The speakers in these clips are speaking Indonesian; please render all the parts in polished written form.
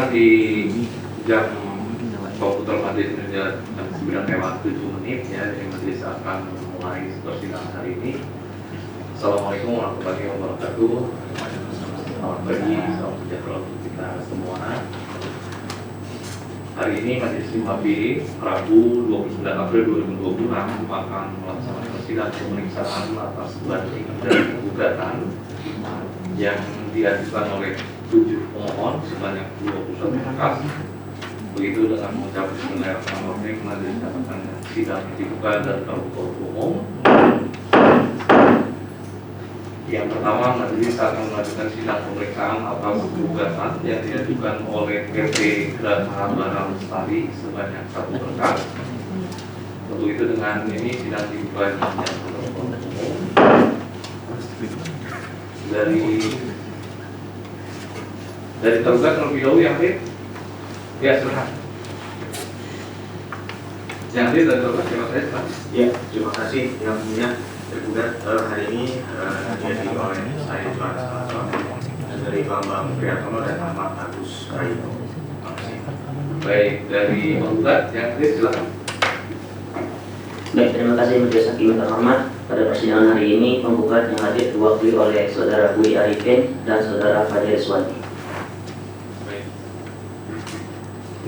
di jam komputer majelis jam 9:07 ya, jadi majelis akan memulai persidangan hari ini. Assalamualaikum warahmatullahi wabarakatuh. Selamat pagi, salam sejahtera untuk kita semua. Hari ini majelis 5B Rabu 29 April 2020 akan melaksanakan persidangan pemeriksaan atas banding dan gugatan yang diajukan oleh 7 pemohon sebanyak 21 berkas. Begitu dengan mengucap bismillahirrahmanirrahim, majelis nyatakan sidang dibuka dan terbuka untuk umum. Yang pertama, majelis akan mengajukan sidang pemeriksaan atas gugatan yang diajukan oleh PT Geraha Barang Lestari sebanyak 1 berkas. Untuk itu dengan ini sidang dibuka dan terbuka untuk umum. Dari tergugat terlebih dahulu yang hadir. Ya, silakan. Yang hadir dari tergugat siapa saya, silakan. Ya, terima kasih yang punya tergugat hari ini dihadirkan oleh saya dari Bambang Priatono dan Ahmad Agus Raino. Terima kasih. Baik, dari tergugat yang hadir silakan. Baik, terima kasih Majelis Hakim yang terhormat. Pada persidangan hari ini penggugat yang hadir diwakili oleh Saudara Budi Arifin dan Saudara Fajar Iswandi.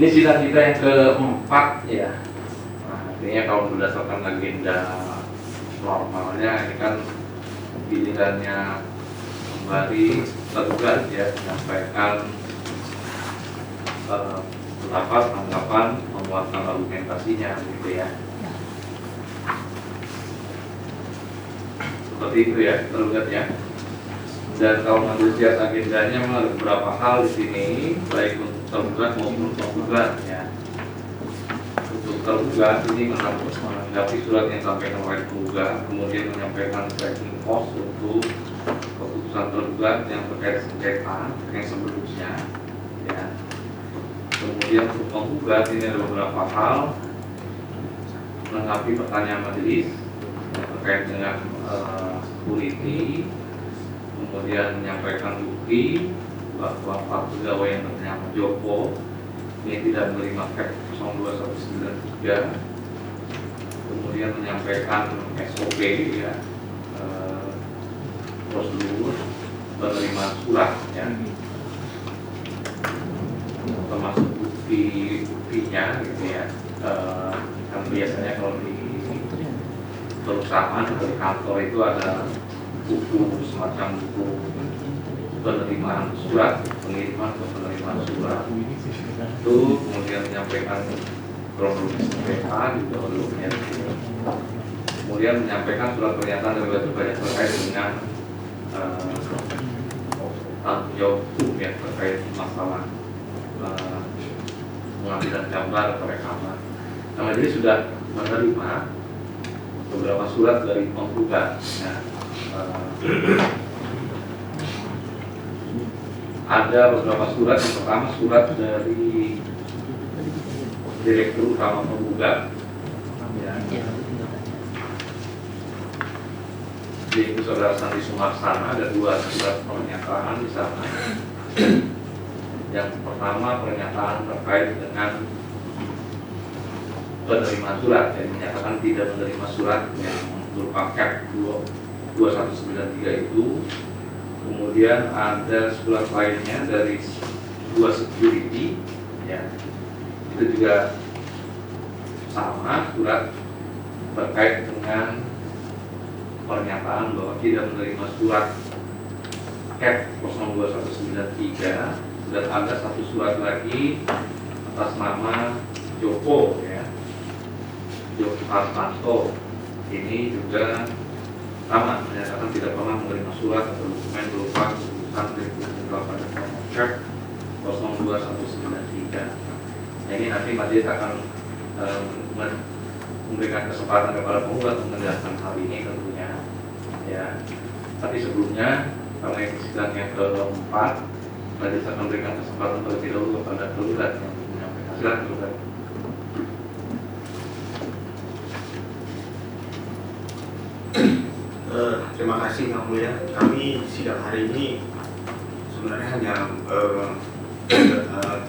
Ini sidang kita yang keempat ya. Nah, artinya kalau berdasarkan agenda normalnya ini kan pilihannya kembali tergugat ya, menyampaikan pendapat, tanggapan, menguatkan argumentasinya gitu ya. Seperti itu ya, tergugat ya. Dan kalau majelis lihat agendanya memang ada beberapa hal di sini, baik untuk tergugat maupun penggugat ya. Untuk tergugat ini menanggapi surat yang disampaikan oleh penggugat, kemudian menyampaikan tracking cost untuk keputusan tergugat yang terkait sengketa yang sebelumnya ya. Kemudian untuk penggugat ini ada beberapa hal, menanggapi pertanyaan majelis yang terkait dengan security, kemudian menyampaikan bukti bahwa Pak pegawai yang bernama Joko ini tidak menerima KEP 02193, kemudian menyampaikan SOP ya, prosedur menerima surat ya, termasuk buktinya gitu ya. Kan biasanya kalau di perusahaan atau di kantor itu ada buku semacam buku penerimaan surat, pengiriman ke penerimaan surat itu, kemudian menyampaikan kronologis sengketa juga belumnya, kemudian menyampaikan surat pernyataan dari wajib pajak terkait dengan tanggung jawab hukum yang terkait masalah pengambilan gambar atau rekaman. Nah, jadi sudah menerima beberapa surat dari penggugat ya. Ada beberapa surat. Yang pertama surat dari Direktur Utama Penggugat ya. Yaitu Saudara Sandi Sumarsana. Ada 2 surat pernyataan di sana. Yang pertama pernyataan terkait dengan penerimaan surat, yang menyatakan tidak menerima surat yang berupa KEP 2193 itu. Kemudian ada surat lainnya dari 2 security ya, itu juga sama, surat terkait dengan pernyataan bahwa tidak menerima surat KEP 02193. Dan ada 1 surat lagi atas nama Joko ya, Joko Hartanto. Ini juga sama, menyatakan tidak pernah menerima surat atau dokumen berupa keputusan Direktur Jenderal Pajak Nomor KEP 02193. Nah, ini nanti majelis akan memberikan kesempatan kepada penggugat untuk menjelaskan hal ini tentunya ya. Tapi sebelumnya, karena ini sidang yang keempat, majelis akan memberikan kesempatan terlebih dahulu kepada tergugat yang menyampaikan. Silakan tergugat. Terima kasih Yang Mulia. Kami sidang hari ini sebenarnya hanya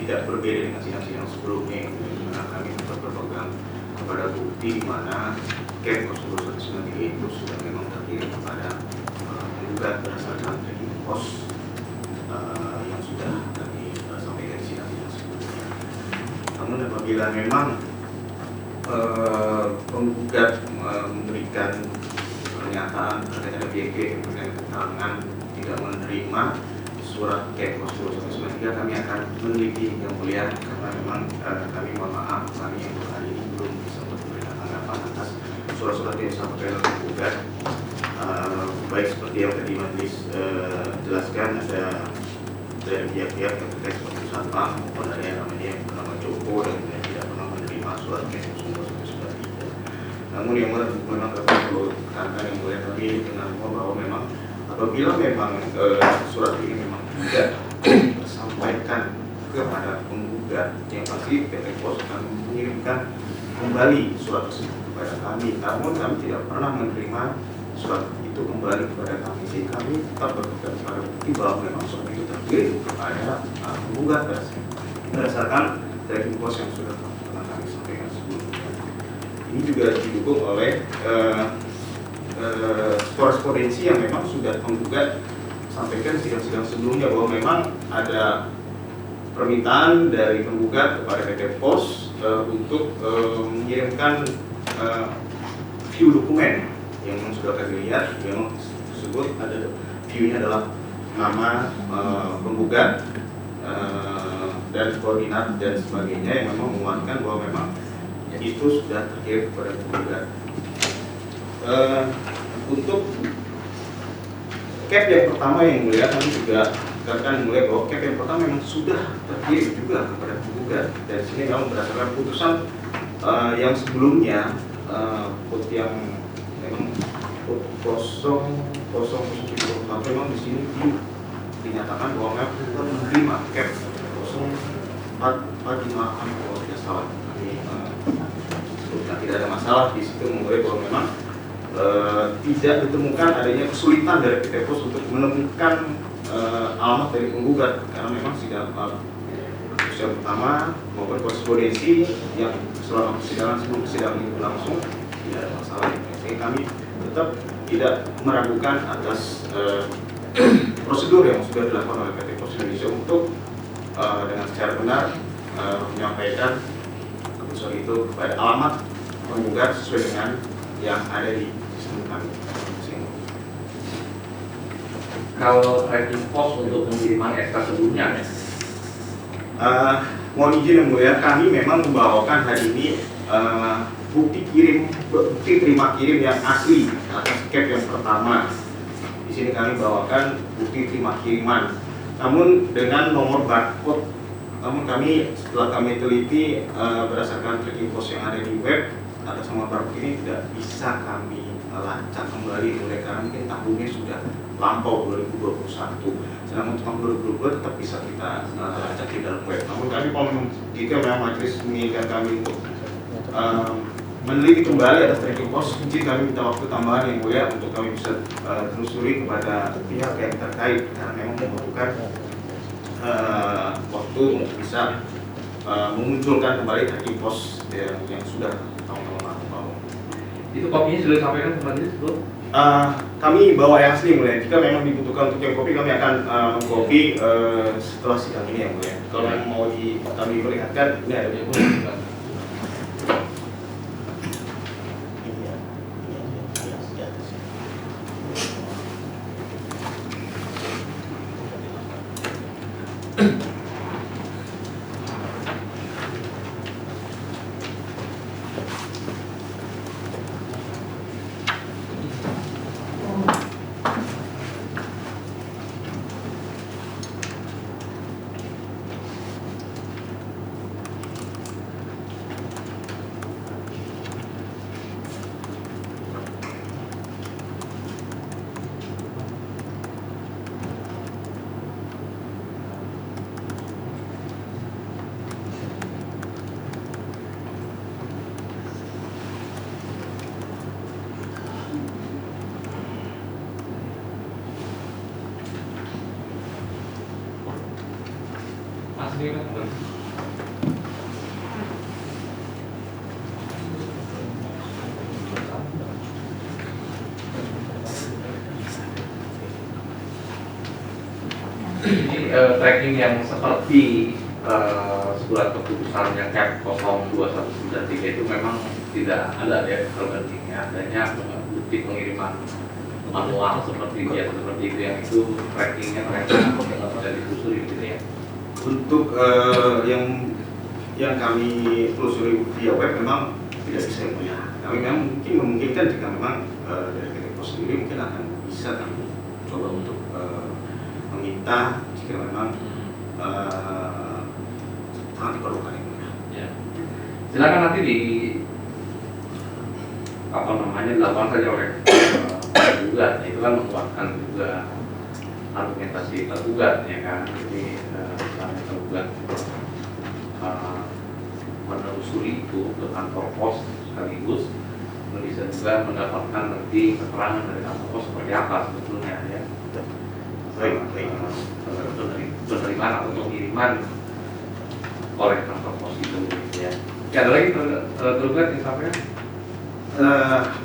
tidak berbeda dengan sidang-sidang sebelumnya, di mana kami berpegang kepada bukti di mana Cap 0193 itu sudah memang terkirim kepada penggugat berdasarkan tracking pos yang sudah kami sampaikan di sidang-sidang sebelumnya. Namun apabila memang penggugat memberikan pernyataan terkait ada BG yang memberikan keterangan tidak menerima surat Cap 0193, kami akan meneliti yang mulia, karena memang kami mohon maaf, kami yang hari ini belum bisa memberikan tanggapan atas surat-surat yang disampaikan oleh penggugat. Baik seperti yang tadi majelis jelaskan, ada dari pihak-pihak yang terkait seperti Satpam maupun ada yang namanya bernama Joko dan yang tidak pernah menerima surat Cap 0193. Namun yang memang perlu tekankan yang mulia, kami dengan bahwa memang apabila memang surat ini memang tidak disampaikan kepada penggugat, yang pasti PT Pos akan mengirimkan kembali surat tersebut kepada kami. Namun kami tidak pernah menerima surat itu kembali kepada kami, sehingga kami tetap berpegang pada bukti bahwa memang surat itu terkirim kepada penggugat berdasarkan tracking pos yang sudah pernah kami sampaikan sebelumnya. Ini juga didukung oleh korespondensi yang memang sudah penggugat sampaikan sidang-sidang sebelumnya, bahwa memang ada permintaan dari penggugat kepada PT Pos untuk mengirimkan view dokumen yang sudah kami lihat, yang tersebut ada view-nya adalah nama penggugat dan koordinat dan sebagainya, yang memang menguatkan bahwa memang itu sudah terkirim kepada penggugat. Untuk Cap yang pertama yang mulia, kami juga katakan yang mulia bahwa Cap yang pertama memang sudah terkirim juga kepada penggugat. Dari sini memang berdasarkan putusan yang sebelumnya, yang memang 0001 memang di sini dinyatakan bahwa memang penggugat menerima Cap 0445 kalau tidak salah. Tidak ada masalah di situ, mengurai bahwa memang tidak ditemukan adanya kesulitan dari PT Pos untuk menemukan alamat dari penggugat, karena memang sidang yang pertama maupun korespondensi yang selama persidangan sebelum persidangan ini berlangsung tidak ada masalah. Jadi kami tetap tidak meragukan atas prosedur yang sudah dilakukan oleh PT Pos Indonesia untuk dengan secara benar menyampaikan keputusan itu kepada alamat penggugat sesuai dengan yang ada di sistem kami. Kalau tracking pos untuk pengiriman SK sebelumnya, mohon izin yang mulia, kami memang membawakan hari ini bukti terima kirim yang asli atas Cap yang pertama. Di sini kami bawakan bukti terima kiriman, namun dengan nomor barcode. Namun kami setelah kami teliti berdasarkan tracking pos yang ada di web, atas nomor barcode ini tidak bisa kami lacak kembali, oleh karena mungkin tahunnya sudah lampau 2021. Sedangkan untuk tahun 2022 tetap bisa kita lacak di dalam web. Namun kami jika memang majelis menginginkan kami untuk meneliti kembali atas tracking pos, mungkin kami minta waktu tambahan yang mulia untuk kami bisa telusuri kepada pihak yang terkait, karena memang membutuhkan waktu untuk bisa memunculkan kembali tracking pos yang sudah tahun-tahun lalu. Itu kopinya sudah disampaikan ke majelis belum? Kami bawa yang asli mulia. Jika memang dibutuhkan untuk yang kopi, kami akan mengkopi setelah sidang ini yang mulia. Kalau memang mau kami perlihatkan, ini ada di Ini tracking yang seperti surat keputusannya CAP 02193 itu memang tidak ada ya perbandingnya, adanya bukti pengiriman manual seperti itu yang itu trackingnya mereka tidak ditelusuri gitu ya. Untuk yang kami telusuri via web memang tidak bisa yang mulia. Kami memang mungkin memungkinkan jika memang dari PT Pos sendiri mungkin akan bisa kami coba untuk meminta jika memang sangat diperlukan yang mulia. Ya. Silakan nanti dilakukan saja oleh tergugat. Itu kan menguatkan juga argumentasi tergugat ya kan. Jadi tergugat menelusuri itu ke kantor pos sekaligus bisa juga mendapatkan nanti keterangan dari kantor pos seperti apa sebetulnya ya. Penerimaan atau pengiriman oleh kantor pos itu ya. Ada lagi tergugat yang sampaikan?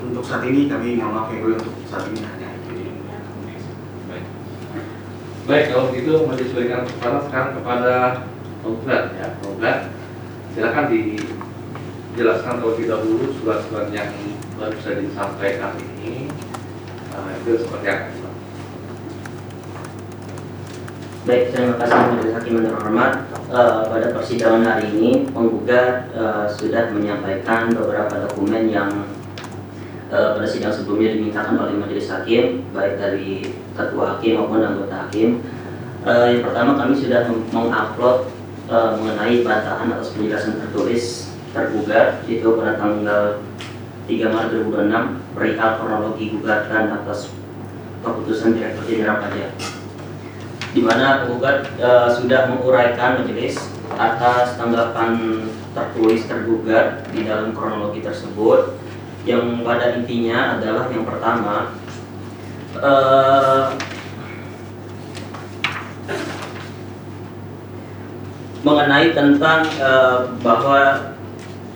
Untuk saat ini kami mohon maaf ya untuk saat ini hanya itu. Baik, kalau begitu majelis berikan kesempatan sekarang kepada penggugat ya. Penggugat silakan dijelaskan terlebih dahulu surat-surat yang baru saja disampaikan ini itu seperti apa? Baik, terima kasih Majelis Hakim yang terhormat. Pada persidangan hari ini, penggugat sudah menyampaikan beberapa dokumen yang pada sidang sebelumnya dimintakan oleh Majelis Hakim, baik dari ketua hakim maupun anggota hakim. Yang pertama, kami sudah mengupload mengenai bantahan atas penjelasan tertulis tergugat itu pada tanggal 3 Maret 2006 perihal kronologi gugatan atas keputusan Direktur Jenderal Pajak, di mana penggugat sudah menguraikan majelis atas tanggapan tertulis tergugat di dalam kronologi tersebut, yang pada intinya adalah yang pertama mengenai tentang bahwa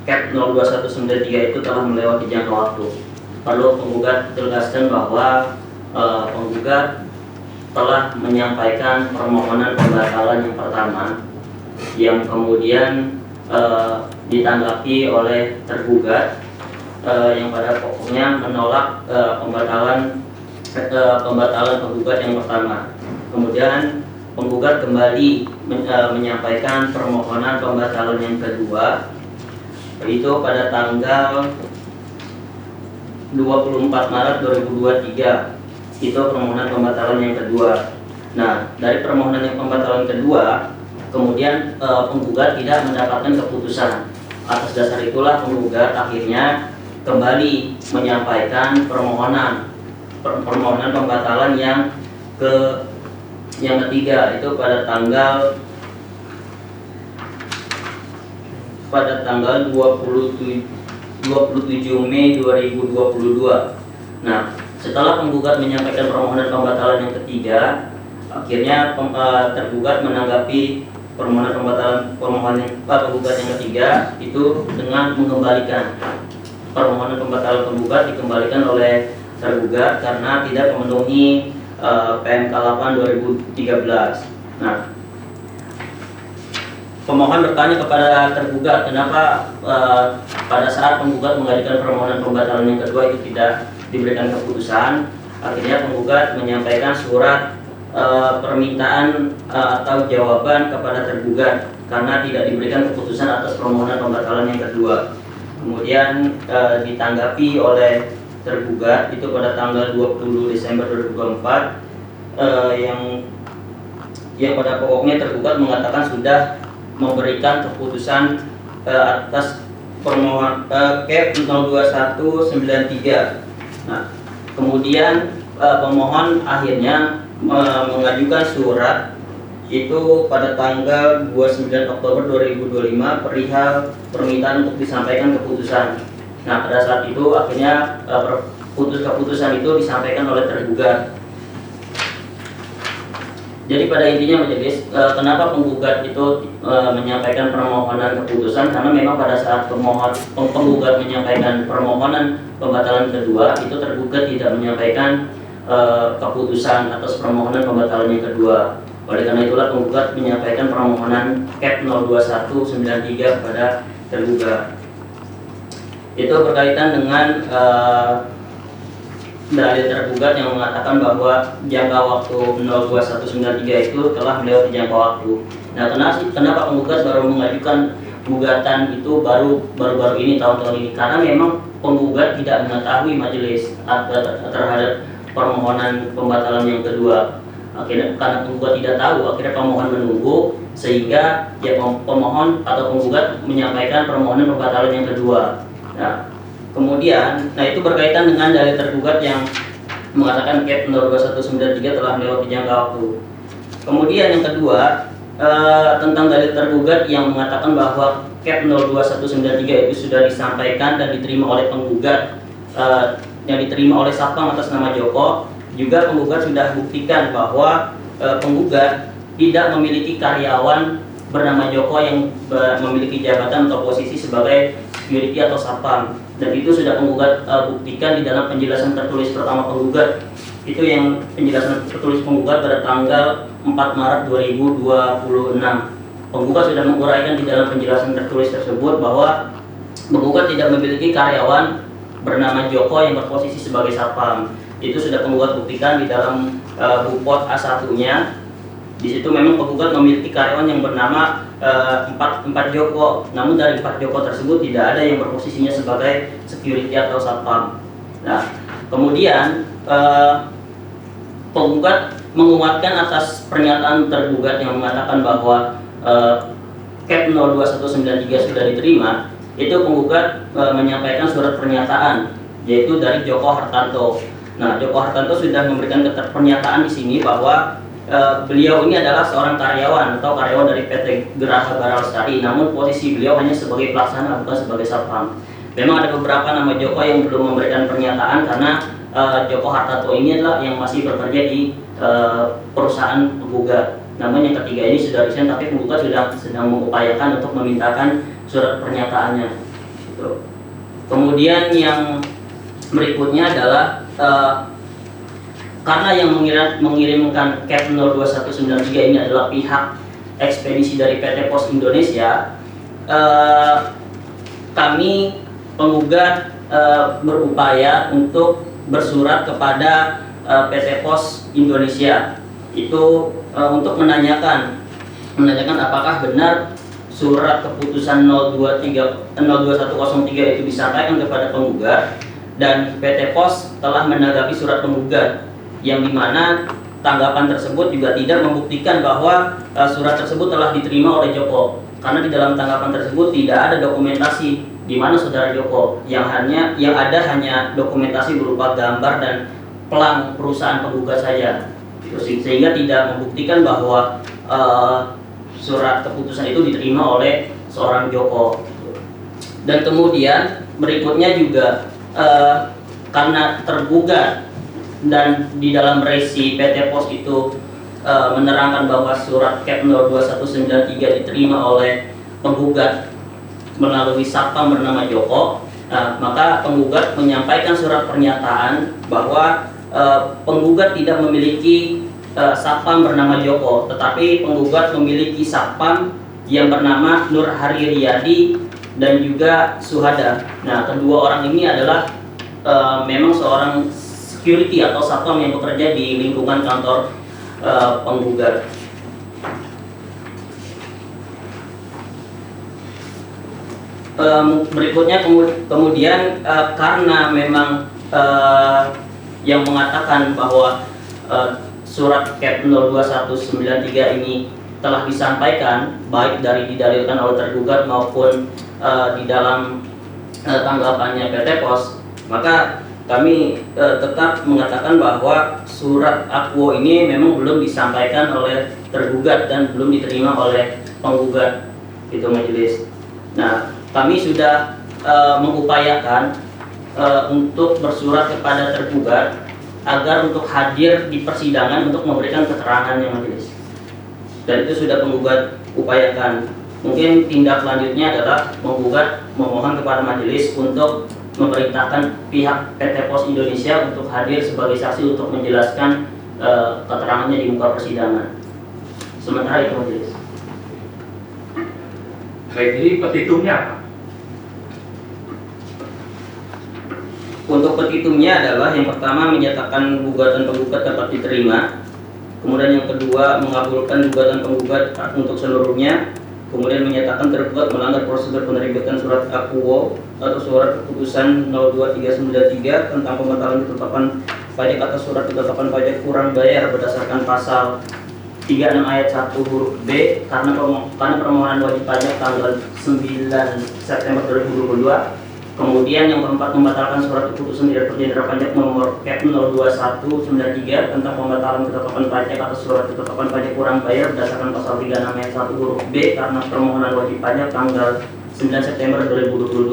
CAP 02193 itu telah melewati jangka waktu. Lalu penggugat tegaskan bahwa penggugat telah menyampaikan permohonan pembatalan yang pertama, yang kemudian ditanggapi oleh tergugat yang pada pokoknya menolak pembatalan penggugat yang pertama. Kemudian penggugat kembali menyampaikan permohonan pembatalan yang kedua, itu pada tanggal 24 Maret 2023. Itu permohonan pembatalan yang kedua. Nah, dari permohonan yang pembatalan kedua, kemudian penggugat tidak mendapatkan keputusan. Atas dasar itulah penggugat akhirnya kembali menyampaikan permohonan pembatalan yang ketiga, itu pada tanggal 27 Mei 2022. Nah, setelah penggugat menyampaikan permohonan pembatalan yang ketiga, akhirnya tergugat menanggapi permohonan penggugat yang ketiga itu dengan mengembalikan permohonan pembatalan penggugat dikembalikan oleh tergugat karena tidak memenuhi PMK 8 2013. Nah, pemohon bertanya kepada tergugat kenapa pada saat penggugat mengajukan permohonan pembatalan yang kedua itu tidak diberikan keputusan. Akhirnya penggugat menyampaikan surat permintaan atau jawaban kepada tergugat karena tidak diberikan keputusan atas permohonan pembatalan yang kedua. Kemudian ditanggapi oleh tergugat itu pada tanggal 20 Desember 2024 yang pada pokoknya tergugat mengatakan sudah memberikan keputusan atas permohonan CAP 02193. Nah, kemudian pemohon akhirnya mengajukan surat itu pada tanggal 29 Oktober 2025 perihal permintaan untuk disampaikan keputusan. Nah, pada saat itu akhirnya keputusan itu disampaikan oleh tergugat. Jadi pada intinya majelis, kenapa penggugat itu menyampaikan permohonan keputusan, karena memang pada saat penggugat menyampaikan permohonan pembatalan kedua, itu tergugat tidak menyampaikan keputusan atas permohonan pembatalan yang kedua. Oleh karena itulah penggugat menyampaikan permohonan CAP 02193 kepada tergugat. Itu berkaitan dengan dalil tergugat yang mengatakan bahwa jangka waktu 02193 itu telah melewati jangka waktu. Nah, kenapa penggugat baru mengajukan gugatan itu baru ini tahun-tahun ini? Karena memang penggugat tidak mengetahui majelis terhadap permohonan pembatalan yang kedua. Akhirnya karena penggugat tidak tahu, akhirnya pemohon menunggu sehingga ya pemohon atau penggugat menyampaikan permohonan pembatalan yang kedua. Nah, kemudian, itu berkaitan dengan dalil tergugat yang mengatakan CAP 02193 telah melewati jangka waktu. Kemudian yang kedua, tentang dalil tergugat yang mengatakan bahwa CAP 02193 itu sudah disampaikan dan diterima oleh penggugat, yang diterima oleh Satpam atas nama Joko. Juga penggugat sudah buktikan bahwa penggugat tidak memiliki karyawan bernama Joko yang memiliki jabatan atau posisi sebagai security atau Satpam. Dan itu sudah penggugat buktikan di dalam penjelasan tertulis pertama penggugat. Itu yang penjelasan tertulis penggugat pada tanggal 4 Maret 2026. Penggugat sudah menguraikan di dalam penjelasan tertulis tersebut bahwa penggugat tidak memiliki karyawan bernama Joko yang berposisi sebagai Satpam. Itu sudah penggugat buktikan di dalam Bupot A1-nya. Di situ memang penggugat memiliki karyawan yang bernama 4 Joko, namun dari 4 Joko tersebut tidak ada yang berposisinya sebagai security atau Satpam. Nah, kemudian penggugat menguatkan atas pernyataan tergugat yang mengatakan bahwa CAP 02193 sudah diterima. Itu penggugat menyampaikan surat pernyataan, yaitu dari Joko Hartanto. Nah, Joko Hartanto sudah memberikan pernyataan di sini bahwa beliau ini adalah seorang karyawan atau karyawan dari PT Geraha Bara Lestari, namun posisi beliau hanya sebagai pelaksana, bukan sebagai Satpam. Memang ada beberapa nama Joko yang belum memberikan pernyataan karena Joko Hartanto ini adalah yang masih bekerja di perusahaan penggugat. Namun yang ketiga ini sudah resign, tapi penggugat sudah sedang mengupayakan untuk memintakan surat pernyataannya. Gitu. Kemudian yang berikutnya adalah karena yang mengirimkan CAP 02193 ini adalah pihak ekspedisi dari PT Pos Indonesia, kami penggugat berupaya untuk bersurat kepada PT Pos Indonesia itu untuk menanyakan apakah benar surat keputusan 0103 itu disampaikan kepada penggugat, dan PT Pos telah menanggapi surat penggugat, yang dimana tanggapan tersebut juga tidak membuktikan bahwa surat tersebut telah diterima oleh Joko, karena di dalam tanggapan tersebut tidak ada dokumentasi di mana saudara Joko, yang ada hanya dokumentasi berupa gambar dan pelang perusahaan penggugat saja, sehingga tidak membuktikan bahwa surat keputusan itu diterima oleh seorang Joko. Dan kemudian berikutnya juga karena tergugat dan di dalam resi PT Pos itu menerangkan bahwa surat CAP 02193 diterima oleh penggugat melalui Satpam bernama Joko, maka penggugat menyampaikan surat pernyataan bahwa penggugat tidak memiliki Satpam bernama Joko, tetapi penggugat memiliki Satpam yang bernama Nur Haririyadi dan juga Suhada. Nah, kedua orang ini adalah memang seorang security atau Satpam yang bekerja di lingkungan kantor penggugat. Berikutnya kemudian karena memang yang mengatakan bahwa surat CAP 02193 ini telah disampaikan baik dari didalilkan oleh tergugat maupun di dalam tanggapannya PT Pos, maka kami tetap mengatakan bahwa surat akwo ini memang belum disampaikan oleh tergugat dan belum diterima oleh penggugat, itu majelis. Nah, kami sudah mengupayakan untuk bersurat kepada tergugat agar untuk hadir di persidangan untuk memberikan keterangannya majelis. dan itu sudah penggugat upayakan. Mungkin tindak lanjutnya adalah menggugat memohon kepada majelis untuk memerintahkan pihak PT Pos Indonesia untuk hadir sebagai saksi untuk menjelaskan keterangannya di muka persidangan. Sementara itu majelis. Baik, ini petitumnya apa? Untuk petitumnya adalah yang pertama menyatakan gugatan penggugat dapat diterima, kemudian yang kedua mengabulkan gugatan penggugat untuk seluruhnya, kemudian menyatakan tergugat melanggar prosedur penerbitan surat akuo atau surat keputusan 02393 tentang pembatalan ketetapan pajak atas surat ketetapan pajak kurang bayar berdasarkan pasal 36 ayat 1 huruf B karena permohonan wajib pajak tanggal 9 September 2022. Kemudian yang keempat membatalkan surat keputusan Direktur Jenderal Pajak nomor K02193 tentang pembatalan ketetapan pajak atas surat ketetapan pajak kurang bayar berdasarkan pasal 36 ayat 1 huruf B karena permohonan wajib pajak tanggal 9 September 2022.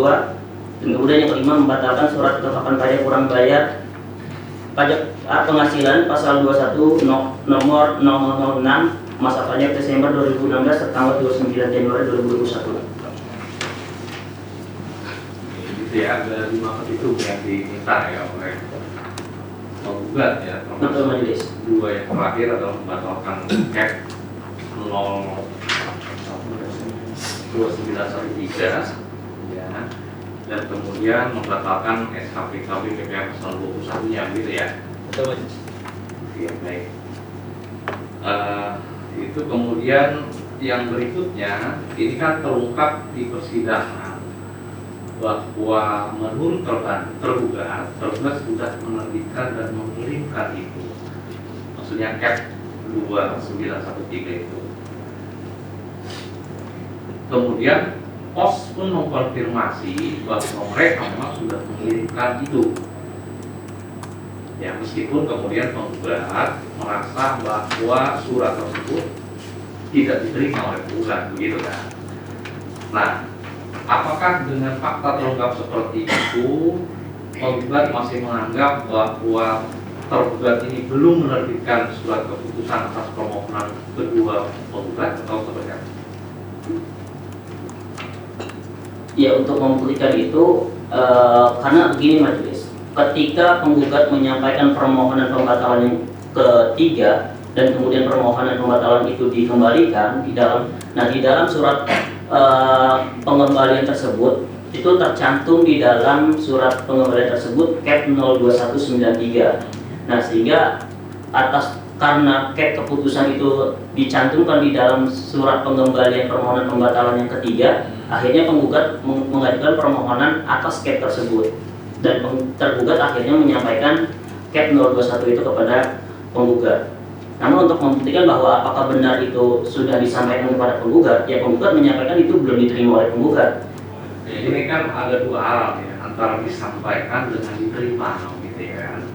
Dan kemudian yang kelima membatalkan surat ketetapan pajak kurang bayar pajak penghasilan pasal 21 nomor 006 masa pajak Desember 2016 tanggal 29 Januari 2021. Ya, ada 5 petitum yang diminta ya oleh penggugat ya, Betul, majelis. 2 yang terakhir adalah membatalkan CAP 02913 ya, dan kemudian membatalkan SKPKB PPh pasal 21 nya gitu ya. Betul, majelis. Ya, baik. Itu kemudian yang berikutnya ini kan terungkap di persidangan bahwa menurut tergugat sudah menerbitkan dan mengirimkan itu, maksudnya CAP 2913 itu. Kemudian pos pun mengkonfirmasi bahwa mereka memang sudah mengirimkan itu. Ya, meskipun kemudian penggugat merasa bahwa surat tersebut tidak diterima oleh penggugat, begitu kan? Nah, apakah dengan fakta terungkap seperti itu, penggugat masih menganggap bahwa tergugat ini belum menerbitkan surat keputusan atas permohonan kedua penggugat atau seperti apa? Ya, untuk membuktikan itu karena begini majelis, ketika penggugat menyampaikan permohonan pembatalan yang ketiga dan kemudian permohonan pembatalan itu dikembalikan di dalam surat pengembalian tersebut itu tercantum di dalam surat pengembalian tersebut CAP 02193. Nah, sehingga karena CAP keputusan itu dicantumkan di dalam surat pengembalian permohonan pembatalan yang ketiga, akhirnya penggugat mengajukan permohonan atas CAP tersebut dan tergugat akhirnya menyampaikan CAP 021 itu kepada penggugat. Namun untuk membuktikan bahwa apakah benar itu sudah disampaikan kepada penggugat, ya penggugat menyampaikan itu belum diterima oleh penggugat. Ya, ini kan ada dua hal ya, antara disampaikan dengan diterima, gitu ya kan.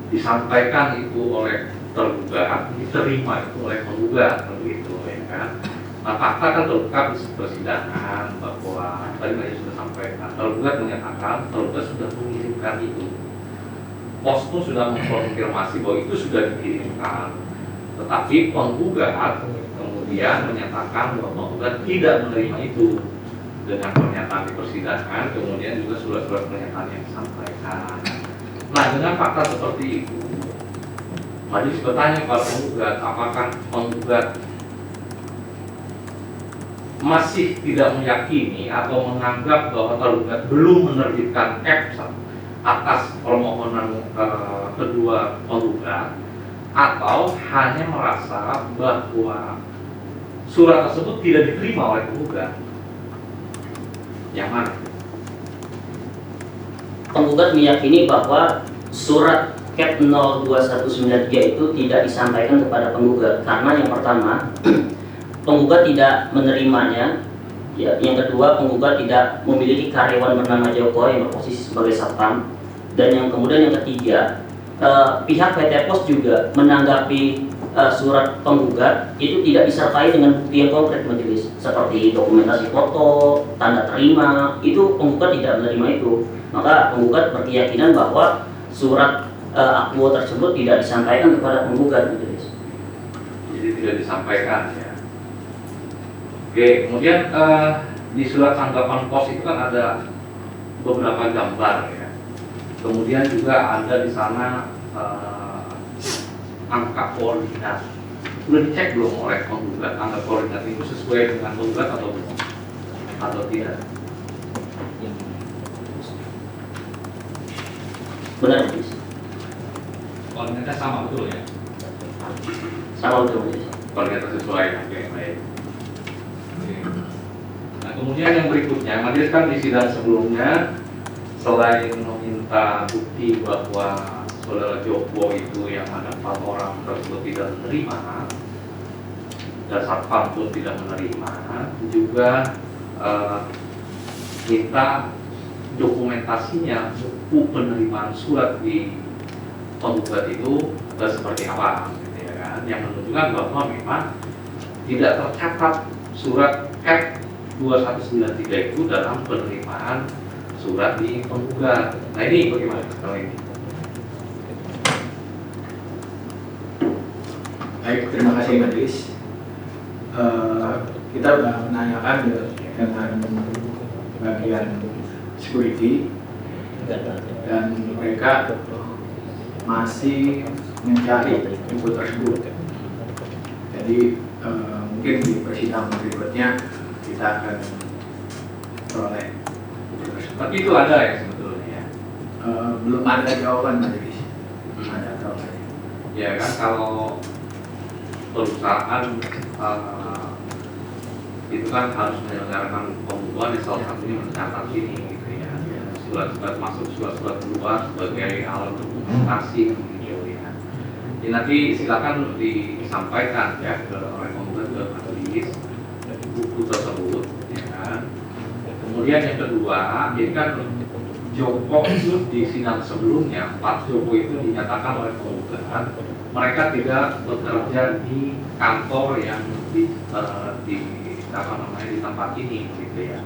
Disampaikan itu oleh tergugat, diterima itu oleh penggugat, begitu ya kan. Nah, fakta kan terungkap di persidangan bahwa tadi saya sudah sampaikan, tergugat menyatakan tergugat sudah mengirimkan itu. Pos pun sudah mengkonfirmasi bahwa itu sudah dikirimkan, tetapi penggugat kemudian menyatakan bahwa penggugat tidak menerima itu dengan pernyataan di persidangan, kemudian juga surat-surat pernyataan yang disampaikan. Nah, dengan fakta seperti itu, majelis bertanya kepada penggugat, apakah penggugat masih tidak meyakini atau menganggap bahwa tergugat belum menerbitkan CAP atas permohonan kedua penggugat, atau hanya merasa bahwa surat tersebut tidak diterima oleh penggugat? Yang mana? Penggugat meyakini bahwa surat CAP 02193 itu tidak disampaikan kepada penggugat karena yang pertama penggugat tidak menerimanya. Ya, yang kedua, penggugat tidak memiliki karyawan bernama Joko yang berposisi sebagai satpam, dan yang kemudian yang ketiga, pihak PT Pos juga menanggapi surat penggugat itu tidak disertai dengan bukti yang konkret majelis, seperti dokumentasi foto, tanda terima, itu penggugat tidak menerima itu. Maka penggugat berkeyakinan bahwa surat akuo tersebut tidak disampaikan kepada penggugat majelis. Jadi sudah disampaikan ya. Oke, kemudian di surat tanggapan pos itu kan ada beberapa gambar ya. Kemudian juga ada di sana angka koordinat. Sudah dicek belum oleh penggugat angka koordinat itu sesuai dengan penggugat atau belum? Atau tidak? Benar, Majelis. Koordinatnya sama betul ya? Sama betul, Majelis. Koordinatnya sesuai, oke baik. Nah kemudian yang berikutnya, majelis kan di sidang sebelumnya selain meminta bukti bahwa saudara Joko itu yang ada 4 orang tersebut tidak menerima dan satpam pun tidak menerima, juga minta dokumentasinya buku penerimaan surat di penggugat itu seperti apa, gitu ya kan? Yang menunjukkan bahwa memang tidak tercatat surat F 2193 itu dalam penerimaan surat di penggugat. Nah ini bagaimana kalau ini? Baik, terima kasih Majelis. Kita sudah menanyakan dengan bagian security dan mereka masih mencari buku tersebut. Jadi mungkin di persidangan berikutnya kita akan peroleh buku tersebut. Tapi itu ada ya sebetulnya ya? Belum ada jawaban Majelis. Ada jawaban. Ya kan kalau perusahaan itu kan harus menyelenggarakan pembukuan yang salah satunya mencatat ini gitu ya, surat-surat masuk, surat-surat keluar sebagai alat dokumentasi gitu ya. Jadi nanti silakan disampaikan ya oleh penggugat ke majelis buku tersebut ya kan. Kemudian yang kedua, ini kan Joko itu di sidang sebelumnya, Pak Joko itu dinyatakan oleh penggugat mereka tidak bekerja di kantor yang di tempat ini gitu ya,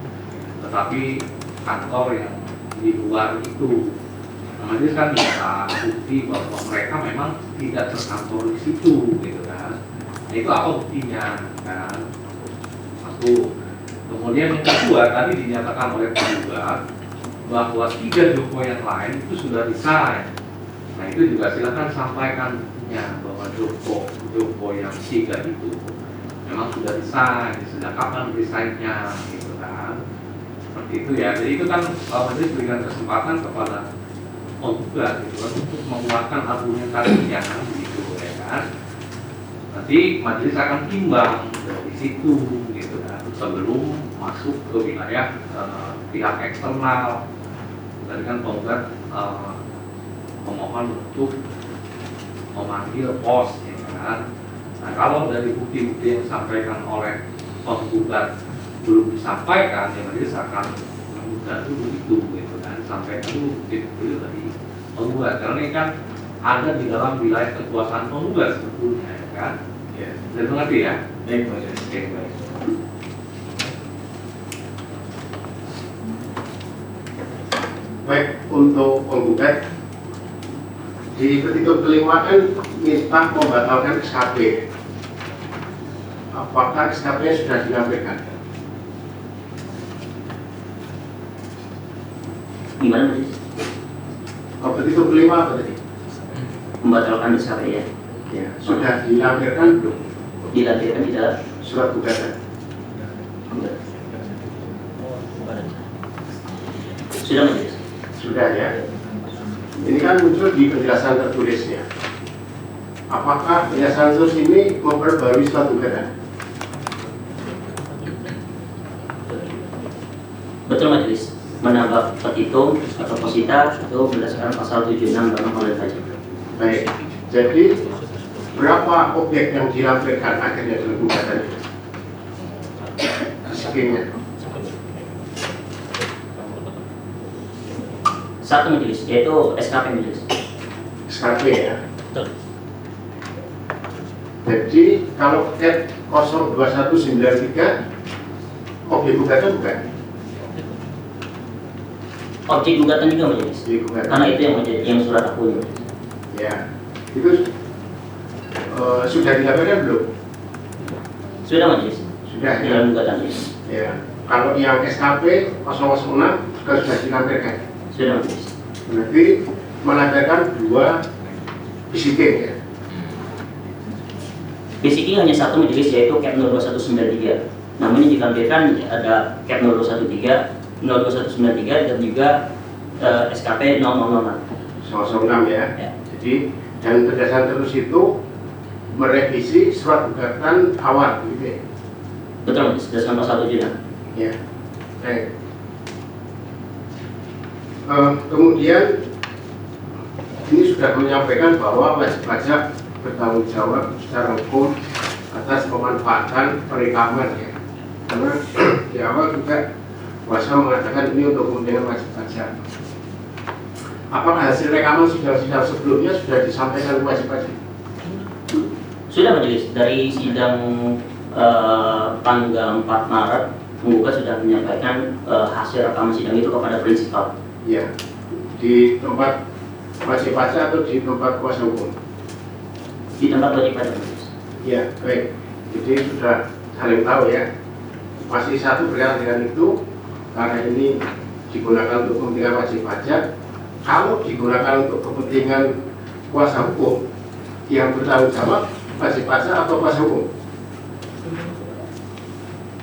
tetapi kantor yang di luar itu. Majelis kan minta bukti bahwa mereka memang tidak terkantor di situ gitu kan. Nah, itu apa buktinya kan? Satu. Kemudian yang kedua tadi dinyatakan oleh penggugat bahwa 3 Joko yang lain itu sudah resign. Nah itu juga silakan sampaikan buktinya bahwa Joko yang 3 itu memang sudah resign, sejak kapan resignnya gitu kan. Seperti itu ya. Jadi itu kan majelis berikan kesempatan kepada penggugat gitu kan untuk mengeluarkan argumentasinya gitu ya kan. Nanti majelis akan timbang dari situ gitu kan sebelum masuk ke wilayah pihak eksternal. Tadi kan penggugat memohon untuk memanggil pos ya kan. Nah kalau dari bukti-bukti yang disampaikan oleh penggugat belum disampaikan, ya majelis akan menggugat dulu itu gitu kan, sampaikan dulu bukti-bukti dari penggugat karena ini kan ada di dalam wilayah kekuasaan penggugat sebetulnya ya kan. Ya. Jadi mengerti ya? Baik, Majelis. Oke, baik. Baik, untuk penggugat di petitum kelima kan minta membatalkan SKP. Apakah SKP-nya sudah dinampilkan? Gimana Majelis? Petitum kelima apa tadi? Membatalkan SKP ya? Ya, sudah dinampilkan belum? Dilampirkan di dalam Surat gugatan. sudah Majelis. Sudah ya. Ini kan muncul di penjelasan tertulisnya. Apakah Yayasan Sus ini memperbarui surat gugatan? Betul Majelis. Menambah petitum atau posita itu berdasarkan pasal 76 Undang-Undang Pengadilan Pajak. Baik. Jadi berapa objek yang dilampirkan akhirnya dalam gugatan itu? Skimnya. Satu Majelis, yaitu SKP Majelis. SKP ya. Betul. Jadi kalau F 02193 objek gugatan bukan? Objek gugatan juga Majelis. Objek gugatan. Karena itu yang surat akunya. Ya, itu sudah dilaporkan belum? Sudah majelis. Sudah ya. Dalam gugatan ini. Ya. Kalau yang SKP 006 juga sudah dilampirkan. Sudah majelis. Berarti melampirkan 2 bisiking ya. Basically hanya satu majelis, yaitu CAP 02193. Namun yang dilampirkan ada CAP 0213, 02193 dan juga SKP 0006. 006 ya. Ya. Jadi dan berdasarkan terus itu merevisi surat gugatan awal gitu ya. Betul majelis, berdasarkan pasal 7 ya. Ya. Baik. Kemudian ini sudah menyampaikan bahwa wajib pajak bertanggung jawab secara hukum atas pemanfaatan perekaman ya. Karena di awal juga kuasa mengatakan ini untuk kepentingan wajib pajak. Apakah hasil rekaman sidang-sidang sebelumnya sudah disampaikan wajib pajak? Sudah majelis, dari sidang tanggal 4 Maret penggugat sudah menyampaikan hasil rekaman sidang itu kepada prinsipal. Ya, di tempat wajib pajak atau di tempat kuasa hukum? Di tempat wajib pajak majelis. Ya, baik. Jadi sudah saling tahu ya. Masih satu berkaitan dengan itu, karena ini digunakan untuk kepentingan wajib pajak. Kalau digunakan untuk kepentingan kuasa hukum, yang bertanggung jawab wajib pajak atau kuasa hukum?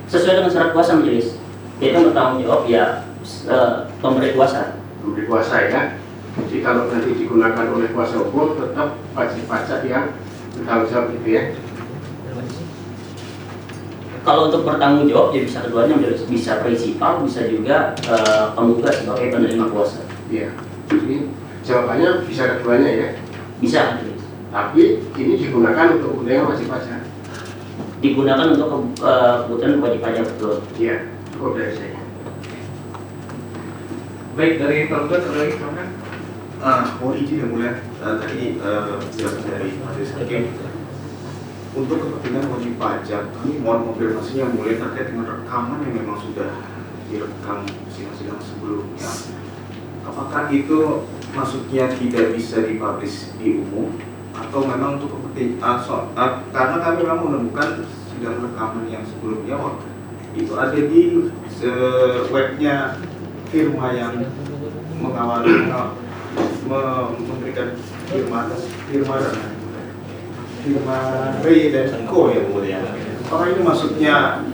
Sesuai dengan syarat kuasa majelis, yaitu bertanggung jawab ya pemberi kuasa. Memberi kuasa ya. Jadi kalau nanti digunakan oleh kuasa hukum, tetap wajib pajak yang bertanggung jawab itu ya. Kalau untuk bertanggung jawab ya bisa keduanya majelis, bisa prinsipal, bisa juga penggugat sebagai penerima kuasa. Iya. Jadi jawabannya bisa keduanya ya. Bisa majelis. Tapi ini digunakan untuk kepentingan wajib pajak. Digunakan untuk kebutuhan wajib pajak, betul. Iya, cukup dari saya. Baik, dari tergugat ada lagi silakan. Mohon izin yang mulia, tadi penjelasan dari majelis hakim untuk kepentingan wajib pajak, kami mohon konfirmasinya yang mulia terkait dengan rekaman yang memang sudah direkam sidang-sidang sebelumnya. Apakah itu maksudnya tidak bisa dipublish di umum atau memang untuk kepentingan karena kami memang menemukan sidang rekaman yang sebelumnya itu ada di webnya firma yang mengawali memberikan firma Ray dan Co ya kemudian. Apakah ini maksudnya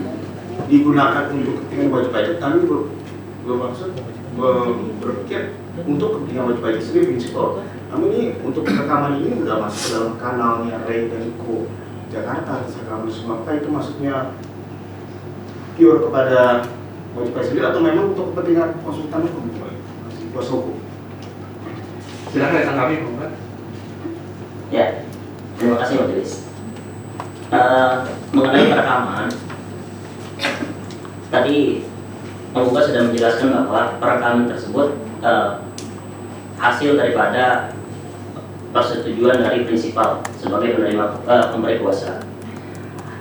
digunakan untuk kepentingan wajib pajak? Kami bermaksud berpikir untuk kepentingan wajib pajak sendiri prinsipal. Namun ini untuk rekaman ini sudah masuk ke dalam kanalnya Ray dan Co Jakarta atas rekaman semua. Apakah itu maksudnya pure kepada wajib pajak sendiri atau memang untuk kepentingan konsultan hukum, kuasa hukum? Silakan ditanggapi, Pak. Ya, terima kasih majelis. Mengenai perekaman, tadi penggugat sudah menjelaskan bahwa perekaman tersebut hasil daripada persetujuan dari prinsipal sebagai penerima pemberi kuasa.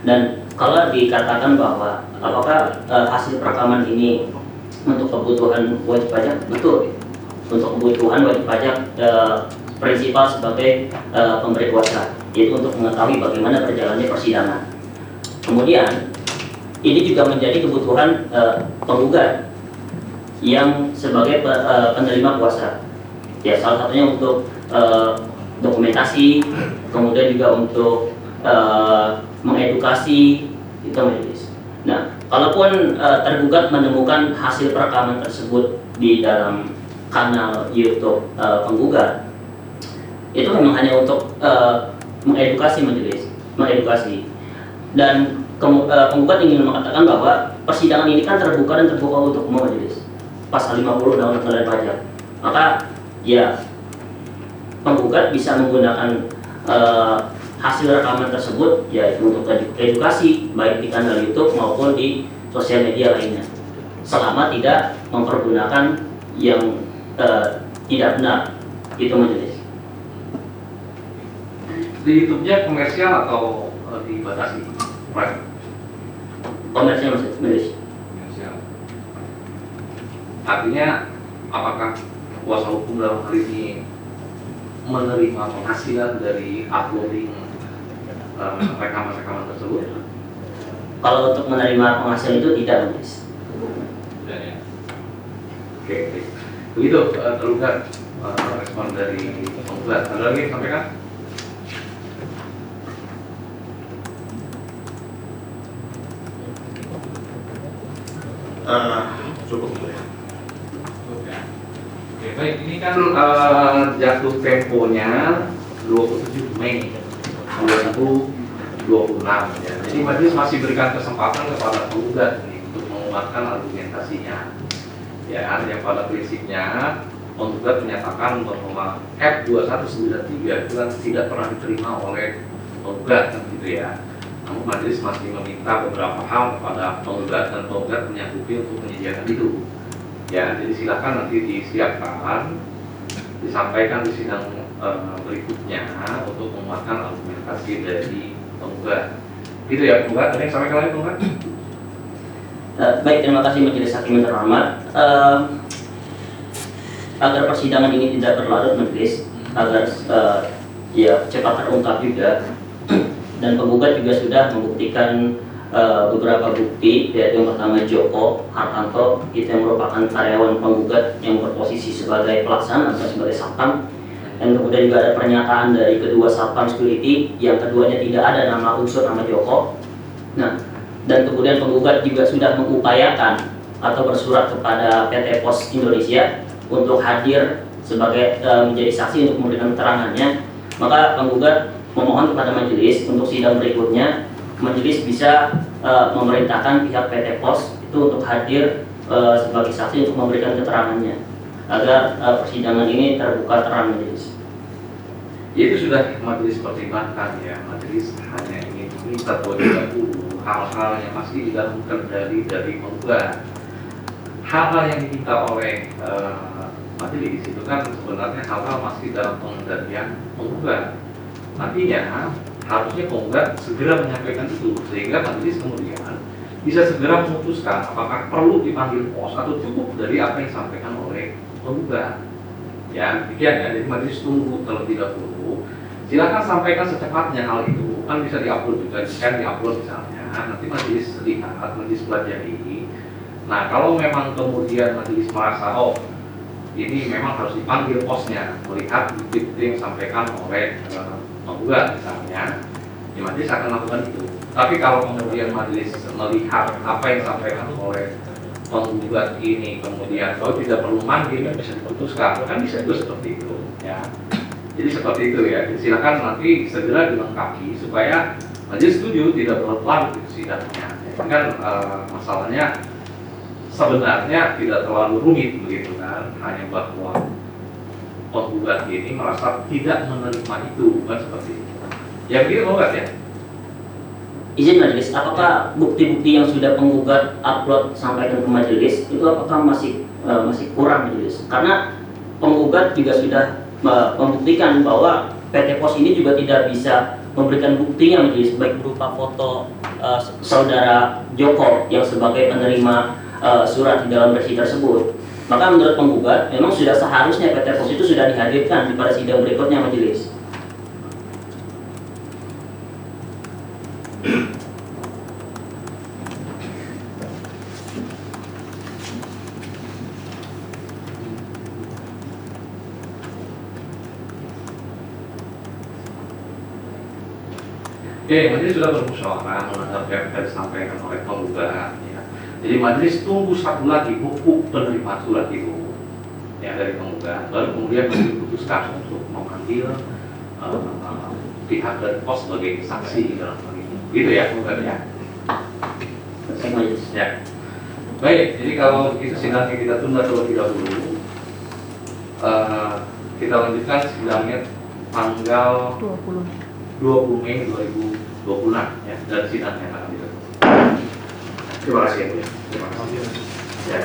Dan kalau dikatakan bahwa apakah hasil perekaman ini untuk kebutuhan wajib pajak, betul. Untuk kebutuhan wajib pajak prinsipal sebagai pemberi kuasa, yaitu untuk mengetahui bagaimana berjalannya persidangan. Kemudian ini juga menjadi kebutuhan penggugat yang sebagai penerima kuasa. Ya, salah satunya untuk dokumentasi, kemudian juga untuk mengedukasi itu majelis. Nah, kalaupun tergugat menemukan hasil perekaman tersebut di dalam kanal YouTube penggugat, itu memang hanya untuk mengedukasi majelis, mengedukasi. Dan penggugat ingin mengatakan bahwa persidangan ini kan terbuka dan terbuka untuk umum majelis, pasal 50 Undang-Undang Pajak. Maka ya penggugat bisa menggunakan hasil rekaman tersebut ya untuk edukasi baik di kanal YouTube maupun di sosial media lainnya, selama tidak mempergunakan yang tidak benar, itu majelis. Di YouTube-nya komersial atau dibatasi? Right. Komersial majelis. Komersial. Artinya apakah kuasa hukum dalam hal ini menerima penghasilan dari uploading rekaman-rekaman tersebut? Kalau untuk menerima penghasilan itu tidak, Majelis. Sudah ya. Oke, baik. Begitu tergugat respon dari penggugat. Ada lagi yang sampaikan? Cukup boleh. Oke. Oke, baik. Ini kan jatuh temponya 27 Mei 2026 ya. Jadi majelis masih berikan kesempatan kepada penggugat nih untuk menguatkan argumentasinya. Ya, yang pada prinsipnya penggugat menyatakan bahwa F2193 itu kan tidak pernah diterima oleh penggugat kan gitu ya. Namun majelis masih meminta beberapa hal kepada penggugat dan penggugat punya bukti untuk menyediakan itu. Ya, jadi silakan nanti disiapkan, disampaikan di sidang berikutnya untuk menguatkan argumentasi dari penggugat. Gitu ya penggugat. Ada yang sampaikan lagi penggugat? Baik, terima kasih Majelis Hakim yang terhormat. Agar persidangan ini tidak berlarut, Majelis, agar ya cepat terungkap juga. Dan penggugat juga sudah membuktikan beberapa bukti, yaitu yang pertama Joko Hartanto, itu yang merupakan karyawan penggugat yang berposisi sebagai pelaksana atau sebagai satpam. Dan kemudian juga ada pernyataan dari kedua satpam security, yang keduanya tidak ada nama unsur nama Joko. Nah, dan kemudian penggugat juga sudah mengupayakan atau bersurat kepada PT Pos Indonesia untuk hadir sebagai menjadi saksi untuk memberikan keterangannya. Maka penggugat memohon kepada majelis untuk sidang berikutnya majelis bisa memerintahkan pihak PT Pos itu untuk hadir sebagai saksi untuk memberikan keterangannya agar persidangan ini terbuka terang, majelis. Itu sudah majelis pertimbangkan ya. Majelis hanya ingin meminta terlebih hal-hal yang masih di dalam kendali dari penggugat. Hal-hal yang diminta oleh majelis itu kan sebenarnya hal-hal masih dalam pengendalian penggugat. Nantinya harusnya penggugat segera menyampaikan itu sehingga majelis kemudian bisa segera memutuskan apakah perlu dipanggil pos atau cukup dari apa yang disampaikan oleh penggugat. Ya, demikian ya. Jadi majelis tunggu terlebih dahulu. Silakan sampaikan secepatnya hal itu. Kan bisa diupload juga, kan diupload misalnya. Nanti majelis lihat, majelis pelajari. Nah, kalau memang kemudian majelis merasa ini memang harus dipanggil posnya, melihat bukti-bukti yang disampaikan oleh penggugat misalnya, ya majelis akan lakukan itu. Tapi kalau kemudian majelis melihat apa yang disampaikan oleh penggugat ini kemudian kalau tidak perlu manggil bisa diputuskan, kan bisa juga seperti itu ya. Jadi seperti itu ya. Silakan nanti segera dilengkapi supaya majelis setuju tidak berlarut sidangnya. Kan masalahnya sebenarnya tidak terlalu rumit begitu kan, hanya bahwa penggugat ini merasa tidak menerima itu, bukan seperti itu. Yang gitu penggugat ya. Izin majelis, apakah bukti-bukti yang sudah penggugat upload sampaikan ke majelis itu apakah masih kurang majelis? Karena penggugat juga sudah membuktikan bahwa PT Pos ini juga tidak bisa memberikan buktinya majelis, baik berupa foto saudara Joko yang sebagai penerima surat di dalam versi tersebut. Maka menurut penggugat memang sudah seharusnya PT Pos itu sudah dihadirkan pada sidang berikutnya majelis. Oke, majelis sudah bermusyawarah mengenai apa yang disampaikan oleh penggugat. Ya. Jadi majelis tunggu satu lagi buku penerimaan surat itu ya dari penggugat. Lalu kemudian diputuskan untuk memanggil pihak dari pos sebagai saksi di dalam hal ini. Gitu ya penggugat ya. Ya. Baik, jadi kalau begitu sidangnya kita tunda terlebih dahulu. Kita lanjutkan sidangnya tanggal 20 Mei 2026 ya, dan sidangnya akan dilakukan. Terima kasih ya. Terima kasih. Ya.